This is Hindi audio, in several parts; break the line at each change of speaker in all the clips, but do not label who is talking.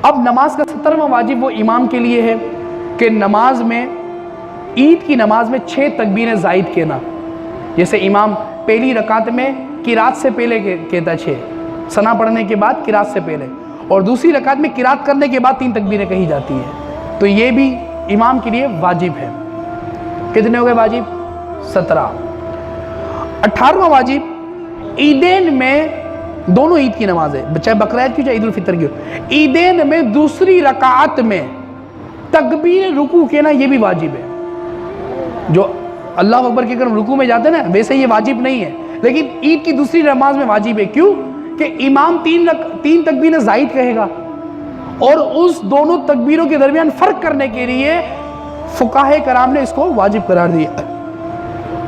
अब नमाज का 17वां वाजिब वो इमाम के लिए है कि नमाज में, ईद की नमाज में 6 तकबीरें ज़ायद कहना। जैसे इमाम पहली रकात में किरात से पहले कहता 6, सना पढ़ने के बाद किरात से पहले, और दूसरी रकात में किरात करने के बाद 3 तकबीरें कही जाती हैं। तो ये भी इमाम के लिए वाजिब है। कितने हो गए वाजिब? 17। 18वां वाजिब, ईदैन में, दोनों ईद की नमाज है, चाहे बकरा ईद की चाहे ईद उल फितर की, ईदैन में दूसरी रकात में तकबीर रुकू कहना ये भी वाजिब है। जो अल्लाह अकबर के कर रुकू में जाते हैं ना, वैसे ये वाजिब नहीं है, लेकिन ईद की दूसरी नमाज में वाजिब है। क्यों? कि इमाम 3 तकबीरें ज़ायद कहेगा, और उस दोनों तकबीरों के दरमियान फ़र्क करने के लिए फुकाहे कराम ने इसको वाजिब करार दिया।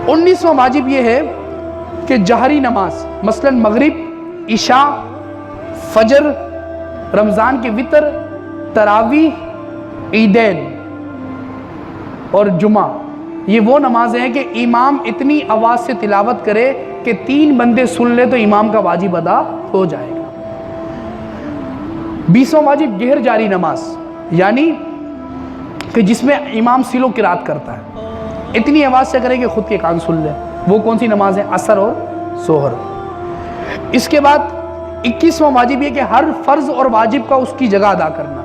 19वां वाजिब ये है कि जहरी नमाज, मसलन मगरिब, इशा, फजर, रमज़ान के वितर, तरावी, ईदैन और जुमा, ये वो नमाजें हैं कि इमाम इतनी आवाज़ से तिलावत करे कि 3 बंदे सुन ले तो इमाम का वाजिब अदा हो जाएगा। 20वां वाजिब गैर जारी नमाज, यानी कि जिसमें इमाम सिलो किरात करता है, इतनी आवाज़ से करे कि खुद के कान सुन ले। वो कौन सी नमाज है? असर और जोहर। इसके बाद 21वां वाजिब ये कि हर फ़र्ज़ और वाजिब का उसकी जगह अदा करना।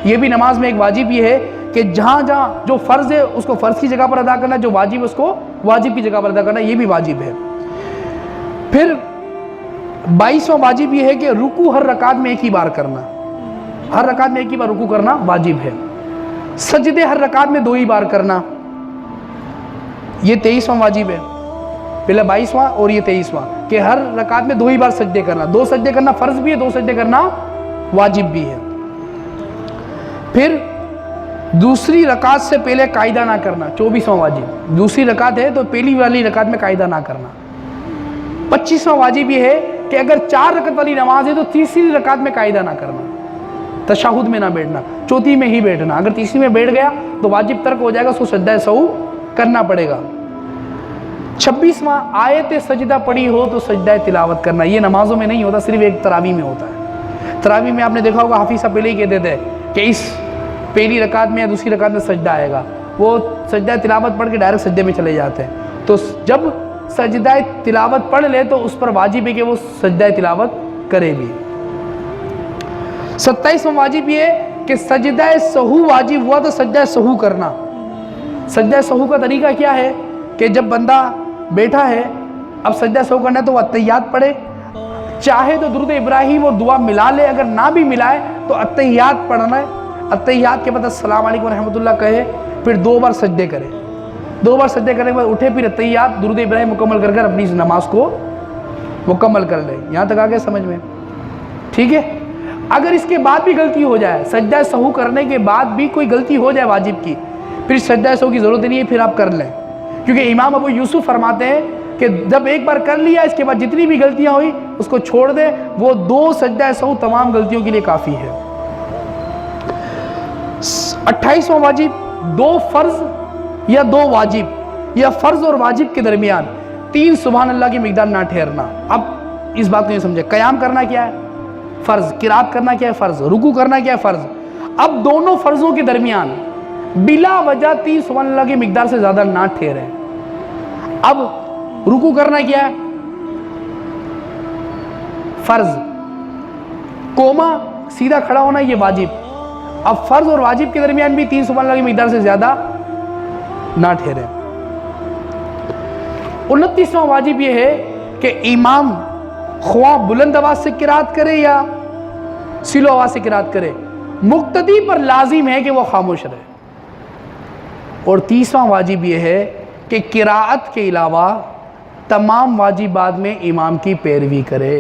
ये भी नमाज में एक वाजिब ये है कि जहाँ जहाँ जो फ़र्ज़ है उसको फ़र्ज़ की जगह पर अदा करना, जो वाजिब है उसको वाजिब की जगह पर अदा करना, ये भी वाजिब है। फिर 22वां वाजिब ये है कि रुकू हर रकात में एक ही बार करना, हर रकात में एक ही बार रुकू करना वाजिब है। सजदे हर रकात में 2 ही बार करना, ये 23वां वाजिब है। पहले 22वां और ये 23वां, कि हर रकात में 2 ही बार सजदे करना। 2 सजदे करना फ़र्ज़ भी है, 2 सजदे करना वाजिब भी है। फिर दूसरी रकात से पहले कायदा ना करना, 24वां वाजिब। दूसरी रकात है तो पहली वाली रकात में कायदा ना करना। 25वां वाजिब ये है कि अगर 4 रकात वाली नमाज है तो तीसरी रकात में कायदा ना करना, तशहुद में ना बैठना, चौथी में ही बैठना। अगर तीसरी में बैठ गया तो वाजिब तर्क हो जाएगा, उसको सजदा सहू करना पड़ेगा। 26वां, आयत सजदा पढ़ी हो तो सजदा तिलावत करना। ये नमाजों में नहीं होता, सिर्फ एक तरावी में होता है। तरावी में आपने देखा होगा हाफिज़ साहब पहले ही कहते थे कि इस पहली रकात में या दूसरी रकात में सजदा आएगा, वो सजदा तिलावत पढ़ के डायरेक्ट सजदे में चले जाते हैं। तो जब सजदा तिलावत पढ़ ले तो उस पर वाजिब है कि वो सजदा तिलावत करे भी। 27वां वाजिब ये कि सजदा सहू वाजिब हुआ तो सजदा सहू करना। सजदा सहू का तरीका क्या है कि जब बंदा बैठा है, अब सजदा सहू करना है तो वह अत्तहियात पढ़े, चाहे तो दुरूद इब्राहिम और दुआ मिला ले, अगर ना भी मिलाए तो अत्तहियात पढ़ना है। अत्तहियात के बाद अस्सलाम वालेकुम रहमतुल्लाह कहे, फिर 2 बार सजदे करे, 2 बार सजदे करने के बाद उठे, फिर अत्तहियात दुरूद इब्राहिम मुकम्मल कर कर अपनी नमाज को मुकम्मल कर ले। यहाँ तक आ गया समझ में? ठीक है। अगर इसके बाद भी गलती हो जाए, सजदा सहू करने के बाद भी कोई गलती हो जाए वाजिब की, फिर सजदा सहू की ज़रूरत नहीं है, फिर आप कर लें। क्योंकि इमाम अबू यूसुफ फरमाते हैं कि जब एक बार कर लिया, इसके बाद जितनी भी गलतियाँ हुई उसको छोड़ दे, वो 2 सजदा सहू तमाम गलतियों के लिए काफ़ी है। 28वां वाजिब, 2 फ़र्ज़ या 2 वाजिब या फ़र्ज़ और वाजिब के दरमियान 3 सुभान अल्लाह की मिक़दार ना ठहरना। अब इस बात को ये समझे, क़याम करना क्या है? फ़र्ज़। किरात करना क्या है? फ़र्ज़। रुकू करना क्या है? फ़र्ज़। अब दोनों फ़र्ज़ों के दरमियान बिला वजह 3 सुभान अल्लाह की मिक़दार से ज़्यादा ना ठहरे। अब रुकू करना क्या है? फ़र्ज़। कोमा सीधा खड़ा होना ये वाजिब। अब फ़र्ज़ और वाजिब के दरमियान भी 3 सुभान अल्लाह की मिक़दार से ज़्यादा ना ठहरे। 29वां वाजिब ये है कि इमाम ख्वाह बुलंद आवाज़ से किरात करे या सिलो आवाज़ से किरात करे, मुक्तदी पर लाजिम है कि वो खामोश रहे। और 30वां वाजिब ये है कि किरात के अलावा तमाम वाजिबात में इमाम की पैरवी करे।